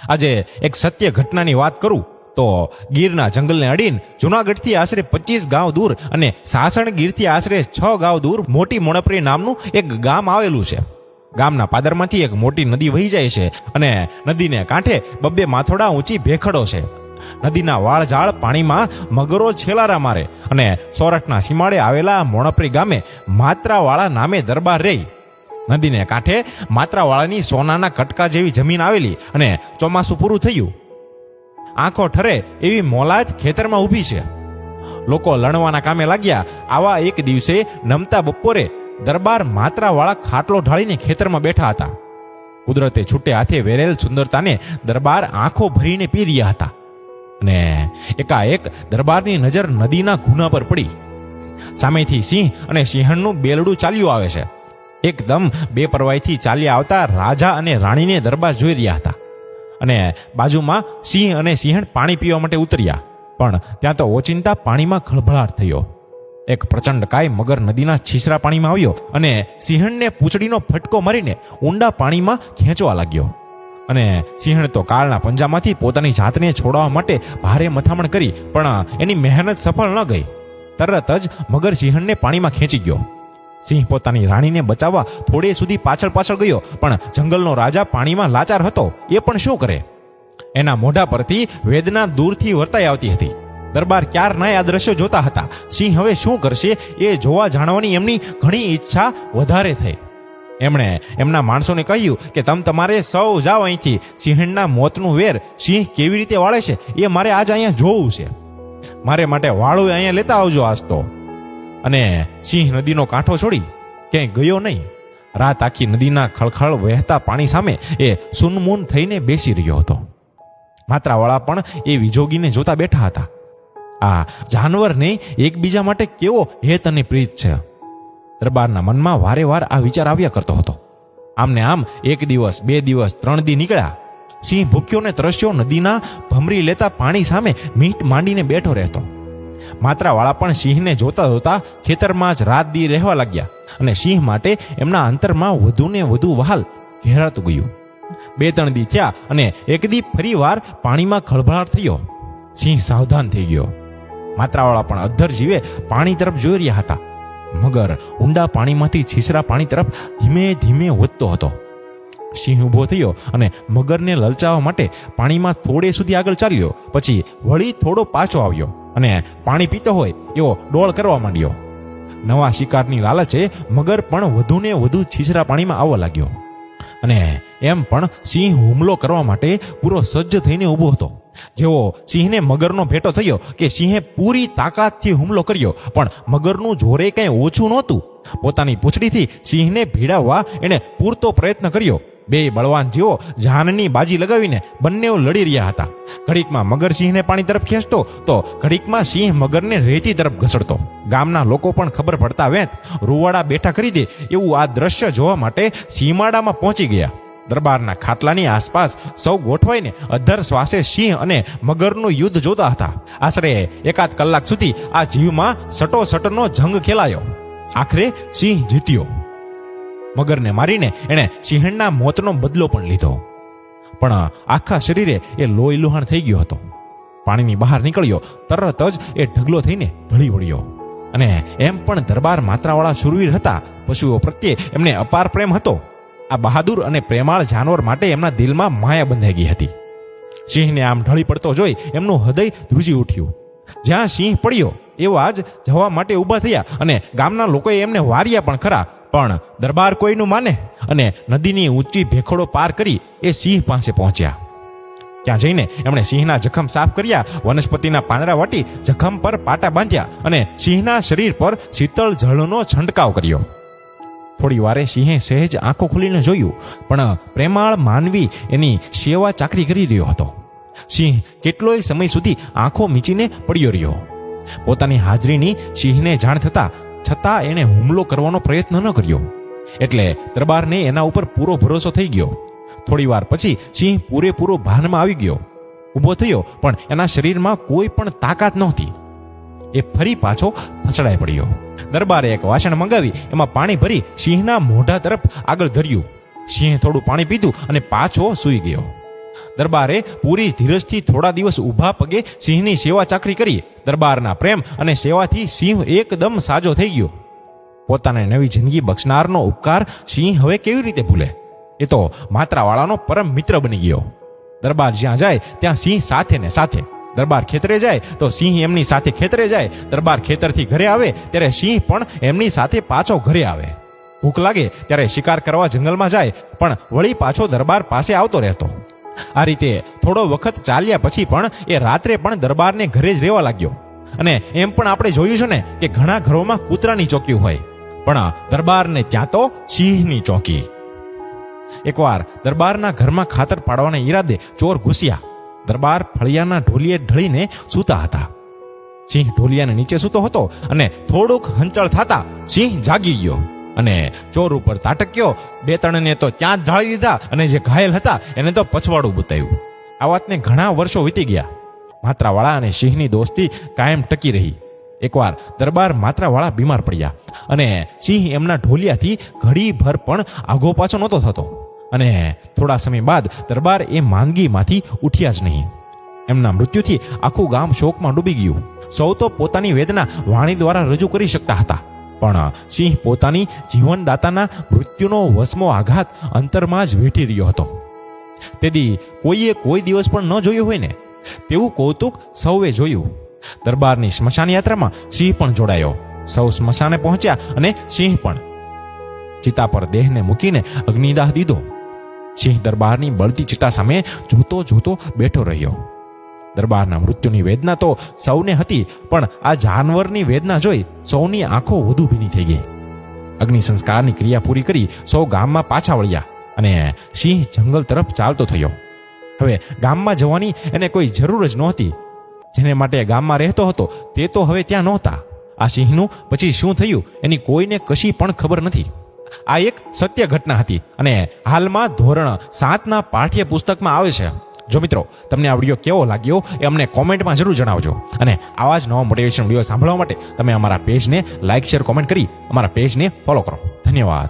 આજે એક સત્ય ઘટનાની વાત કરું તો ગીરના જંગલને અડીને જુનાગઢથી આશરે 25 ગાંવ દૂર અને સાસણગીરથી આશરે 6 ગાંવ દૂર મોટી મોણપરી નામનું એક ગામ આવેલું છે. ગામના પાદરમાંથી એક મોટી નદી વહી જાય છે અને નદીને કાંઠે 2 માથોડા ઊંચી ભેખડો છે. નદીના વાળઝાળ પાણીમાં મગરો છેલારા મારે અને સોરઠના સીમાડે આવેલા મોણપરી ગામે માત્રાવાળા નામે દરબાર રહી. નદીને કાંઠે માત્રાવાળાની સોનાના કટકા જેવી જમીન આવેલી અને ચોમાસું પૂરું થયું. આંખો ઠરે એવી મોલાજ ખેતરમાં ઊભી છે. લોકો લણવાના કામે લાગ્યા. આવા એક દિવસે નમતા બપોરે દરબાર માત્રાવાળા ખાટલો ઢાળીને ખેતરમાં બેઠા હતા. કુદરતે છૂટે હાથે વેરેલ સુંદરતાને દરબાર આંખો ભરીને પી રહ્યા હતા અને એકાએક દરબારની નજર નદીના ગુના પર પડી. સામેથી સિંહ અને સિંહણનું બેલડું ચાલ્યું આવે છે. એકદમ બેપરવાઈથી ચાલ્યા આવતા રાજા અને રાણીને દરબાર જોઈ રહ્યા હતા અને બાજુમાં સિંહ અને સિંહણ પાણી પીવા માટે ઉતર્યા. પણ ત્યાં તો ઓચિંતા પાણીમાં ખળભળાટ થયો. એક પ્રચંડ કાય મગર નદીના છીછરા પાણીમાં આવ્યો અને સિંહણને પૂંછડીનો ફટકો મારીને ઊંડા પાણીમાં ખેંચવા લાગ્યો. અને સિંહણ તો કાળના પંજામાંથી પોતાની જાતને છોડાવવા માટે ભારે મથામણ કરી, પણ એની મહેનત સફળ ન ગઈ. તરત જ મગર સિંહણને પાણીમાં ખેંચી ગયો. સિંહ પોતાની રાણીને બચાવવા થોડે સુધી પાછળ ગયો, પણ જંગલનો રાજા પાણીમાં લાચાર હતો. એ પણ શું કરે? એના મોઢા પરથી વેદના દૂરથી વર્તાઈ આવતી હતી. દરબાર ક્યારના આ દ્રશ્યો જોતા હતા. સિંહ હવે શું કરશે એ જોવા જાણવાની એમની ઘણી ઈચ્છા વધારે થઈ. એમણે એમના માણસોને કહ્યું કે તમારે સૌ જાઓ અહીંથી. સિંહણના મોતનું વેર સિંહ કેવી રીતે વાળે છે એ મારે આજ અહીંયા જોવું છે. મારે માટે વાળું અહીંયા લેતા આવજો આજ તો. અને સિંહ નદીનો કાંઠો છોડી ક્યાંય ગયો નહીં. રાત આખી નદીના ખળખળ વહેતા પાણી સામે એ સુનમૂન થઈને બેસી રહ્યો હતો. માત્રાવાળા પણ એ વિજોગીને જોતા બેઠા હતા. આ જાનવરને એકબીજા માટે કેવો હેત અને પ્રીત છે. દરબારના મનમાં વારે વાર આ વિચાર આવ્યા કરતો હતો. આમને આમ 1 દિવસ 2 દિવસ 3 દી નીકળ્યા. સિંહ ભૂખ્યો ને ત્રસ્યો નદીના ભમરી લેતા પાણી સામે મીટ માંડીને બેઠો રહેતો. માત્રાવાળા પણ સિંહને જોતા જોતા ખેતરમાં જ રાત દી રહેવા લાગ્યા અને સિંહ માટે એમના અંતરમાં વધુને વધુ વહાલ ઘેરાતું ગયું. 2-3 દી થયા અને એક દી ફરી વાર પાણીમાં ખળભળાટ થયો. સિંહ સાવધાન થઈ ગયો. માત્રાવાળા પણ અધ્ધર જીવે પાણી તરફ જોઈ રહ્યા હતા. મગર ઊંડા પાણીમાંથી છીછરા પાણી તરફ ધીમે ધીમે વધતો હતો. સિંહ ઊભો થયો અને મગરને લલચાવવા માટે પાણીમાં થોડે સુધી આગળ ચાલ્યો. પછી વળી થોડો પાછો આવ્યો અને પાણી પીતો હોય એવો ડોળ કરવા માંડ્યો. નવા શિકારની લાલચે મગર પણ વધુને વધુ છીછરા પાણીમાં આવવા લાગ્યો અને એમ પણ સિંહ હુમલો કરવા માટે પૂરો સજ્જ થઈને ઊભો હતો. જેવો સિંહને મગરનો ભેટો થયો કે સિંહે પૂરી તાકાતથી હુમલો કર્યો, પણ મગરનું જોરે કંઈ ઓછું નહોતું. પોતાની પૂંછડીથી સિંહને ભીડાવવા એણે પૂરતો પ્રયત્ન કર્યો. 2 બળવાન જીવો જાનની બાજી લગાવીને બંને લડી રહ્યા હતા. ઘડીકમાં મગર સિંહને પાણી તરફ ખેંચતો તો ઘડીકમાં સિંહ મગરને રેતી તરફ ઘસડતો. ગામના લોકો પણ ખબર પડતા વેંત રૂવાડા બેઠા કરી દે એવું આ દ્રશ્ય જોવા માટે સીમાડામાં પહોંચી ગયા. દરબારના ખાટલાની આસપાસ સૌ ગોઠવાઈને અધ્ધર શ્વાસે સિંહ અને મગરનું યુદ્ધ જોતા હતા. આશરે 1 કલાક સુધી આ જીવમાં સટોસટનો જંગ ખેલાયો. આખરે સિંહ જીત્યો. મગરને મારીને એણે સિંહણના મોતનો બદલો પણ લીધો. પણ આખા શરીરે એ લોહી લુહાણ થઈ ગયો હતો. પાણીની બહાર નીકળ્યો તરત જ એ ઢગલો થઈને ઢળી પડ્યો. અને એમ પણ દરબાર માત્રાવાળા શૂરવીર હતા. પશુઓ પ્રત્યે એમને અપાર પ્રેમ હતો. આ બહાદુર અને પ્રેમાળ જાનવર માટે એમના દિલમાં માયા બંધાઈ ગઈ હતી. સિંહને આમ ઢળી પડતો જોઈ એમનું હૃદય ધ્રુજી ઉઠ્યું. જ્યાં સિંહ પડ્યો એવા જ જવા માટે ઊભા થયા અને ગામના લોકોએ એમને વાર્યા પણ ખરા. પણ દરબાર કોઈનું માને અને નદીની ઊંચી ભેખડો પાર કરી એ સિંહ પાસે પહોંચ્યા. ત્યાં જઈને એમણે સિંહના જખમ સાફ કર્યા. વનસ્પતિના પાંદડા વાટી જખમ પર પાટા બાંધ્યા અને સિંહના શરીર પર શીતળ જળનો છંટકાવ કર્યો. થોડી વારે સિંહે સહેજ આંખો ખોલીને જોયું, પણ પ્રેમાળ માનવી એની સેવા ચાકરી કરી રહ્યો હતો. સિંહ કેટલોય સમય સુધી આંખો મીચીને પડ્યો રહ્યો. પોતાની હાજરીની સિંહને જાણ થતાં છતાં એણે હુમલો કરવાનો પ્રયત્ન ન કર્યો. એટલે દરબારને એના ઉપર પૂરો ભરોસો થઈ ગયો. થોડી વાર પછી સિંહ પૂરેપૂરો ભાનમાં આવી ગયો. ઊભો થયો, પણ એના શરીરમાં કોઈ પણ તાકાત નહોતી. એ ફરી પાછો ફસડાઈ પડ્યો. દરબારે એક વાસણ મંગાવી એમાં પાણી ભરી સિંહના મોઢા તરફ આગળ ધર્યું. સિંહે થોડું પાણી પીધું અને પાછો સૂઈ ગયો. દરબારે પૂરી ધીરજથી થોડા દિવસ ઊભા પગે સિંહની સેવા ચાકરી કરી. દરબારના પ્રેમ અને સેવાથી સિંહ એકદમ સાજો થઈ ગયો. પોતાને નવી જિંદગી બક્ષનારનો ઉપકાર સિંહ હવે કેવી રીતે ભૂલે? એ તો માત્રાવાળાનો પરમ મિત્ર બની ગયો. દરબાર જ્યાં જાય ત્યાં સિંહ સાથે ને સાથે. દરબાર ખેતરે જાય તો સિંહ એમની સાથે ખેતરે જાય. દરબાર ખેતરથી ઘરે આવે ત્યારે સિંહ પણ એમની સાથે પાછો ઘરે આવે. ભૂખ લાગે ત્યારે શિકાર કરવા જંગલમાં જાય પણ વળી પાછો દરબાર પાસે આવતો રહેતો. આ રીતે થોડો વખત ચાલ્યા પછી પણ એ રાત્રે પણ દરબારને ઘરે જ રહેવા લાગ્યો. અને એમ પણ આપણે જોયું છે ને કે ઘણા ઘરોમાં કૂતરાની ચોકી હોય, પણ દરબારને ત્યાં તો સિંહની ચોકી. એકવાર દરબારના ઘરમાં ખાતર પાડવાના ઈરાદે ચોર ઘૂસ્યા. દરબાર ફળિયાના ઢોલિયે ઢળીને સૂતા હતા. સિંહ ઢોલિયાને નીચે સૂતો હતો અને થોડુંક હંચળ થતા સિંહ જાગી ગયો અને ચોર ઉપર તાટક્યો. 2-3 ને તો ત્યાં જ ઢાળી દીધા અને જે ઘાયલ હતા એને તો પછવાડું બતાવ્યું. આ વાતને ઘણા વર્ષો વીતી ગયા. માત્રાવાળા અને સિંહની દોસ્તી કાયમ ટકી રહી. એકવાર દરબાર માત્રાવાળા બીમાર પડ્યા અને સિંહ એમના ઢોલિયાથી ઘડીભર પણ આગો પાછો નહોતો થતો. અને થોડા સમય બાદ દરબાર એ માંદગીમાંથી ઉઠ્યા જ નહીં. એમના મૃત્યુથી આખું ગામ શોકમાં ડૂબી ગયું. સૌ તો પોતાની વેદના વાણી દ્વારા રજૂ કરી શકતા હતા, પણ સિંહ પોતાની જીવનદાતાના મૃત્યુનો વસમો આઘાત અંતરમાં જ વેઠી રહ્યો હતો. તેથી કોઈએ કોઈ દિવસ પણ ન જોયું હોય ને તેવું કૌતુક સૌએ જોયું. દરબારની સ્મશાન યાત્રામાં સિંહ પણ જોડાયો. સૌ સ્મશાને પહોંચ્યા અને સિંહ પણ. ચિતા પર દેહને મૂકીને અગ્નિદાહ દીધો. સિંહ દરબારની બળતી ચિતા સામે જોતો જોતો બેઠો રહ્યો. દરબારના મૃત્યુની વેદના તો સૌને હતી, પણ આ જાનવરની વેદના જોઈ સૌની આંખો વધુ ભીની થઈ ગઈ. અગ્નિ સંસ્કારની ક્રિયા પૂરી કરી સૌ ગામમાં પાછા વળ્યા અને સિંહ જંગલ તરફ ચાલતો થયો. હવે ગામમાં જવાની એને કોઈ જરૂર જ નહોતી. જેને માટે ગામમાં રહેતો હતો તે તો હવે ત્યાં નહોતા. આ સિંહનું પછી શું થયું એની કોઈને કશી પણ ખબર નથી. આ એક સત્ય ઘટના હતી અને હાલમાં ધોરણ 7ના પાઠ્ય પુસ્તકમાં આવે છે. જો મિત્રો તમને આ વિડીયો કેવો લાગ્યો એ અમને કોમેન્ટમાં જરૂર જણાવજો. અને આવા જ નવા મોટિવેશન વિડીયો સાંભળવા માટે તમે અમારા પેજને લાઇક, શેર, કોમેન્ટ કરી અમારા પેજને ફોલો કરો. ધન્યવાદ.